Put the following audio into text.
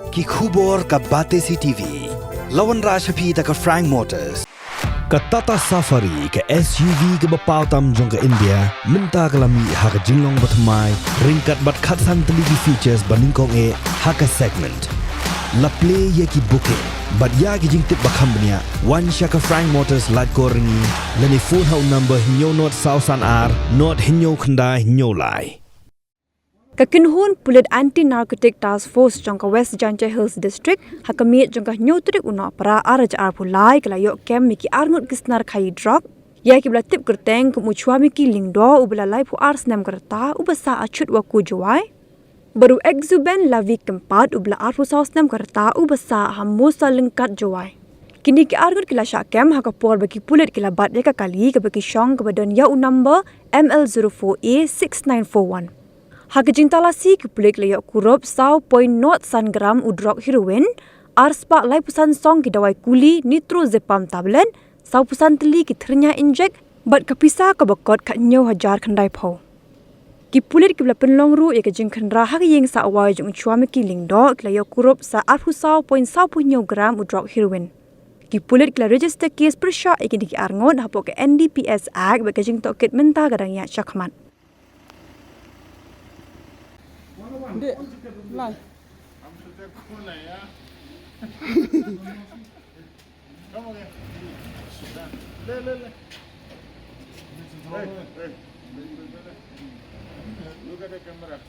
Ki khubor ka Batesi TV. Lawan Rashapi ta ka Frank Motors. Ka Tata Safari ka SUV ka bapaw tam jong ka India. Minta ka lami ha ka jinglong batmai. Ringkat bat khatsan teligi features baningkong e ha ka segment. La play ye ki booking. But ya ki jing tip bakam bnia. One shaka Frank Motors light ko ringi. Lani phone hau number hinyo not sausan ar. Not hinyo khandai hinyo lai. Kakinhun Pulit Anti-Narcotic Task Force jangka West Janjay Hills District hakamit jangka nyutrik una para araj arpulai kelayo kem miki Ngut Snar Khaïi Drok ya ki bla tip kerteng kemuchua miki lingdo ubla lai pu ars nam kerta ubasa achut waku jawai baru exuben lavi keempat ubla arpu saus nam kerta ubasa hamusa lengkat jawai kini ki Ngut kila syakem hakapor bagi Pulit kila bat ya kali ke bagi syong kebadan ya number ML04A6941 Hakajintalasi ke Pulit layak kurup 0.0 gram udrok heroin, arspa lai pusan song ki dawai kuli nitrozepam tablet, 1 pusan teli ki ternya injek, bat kapisa ke bakot kat nyaw hajar kandai pau. Ki Pulit ki bela penlong ru ya kajing kendra hak yang sa awai jung cuami ki lingdo ki layak kurup sa 0.1 gram udrok heroin. Ki Pulit ki la register kes per Shah ikin ki Ngut hapok ke NDPS Act bagi kajing tokit mentah gadang ya syakmat. Dek, lai. Look at the camera.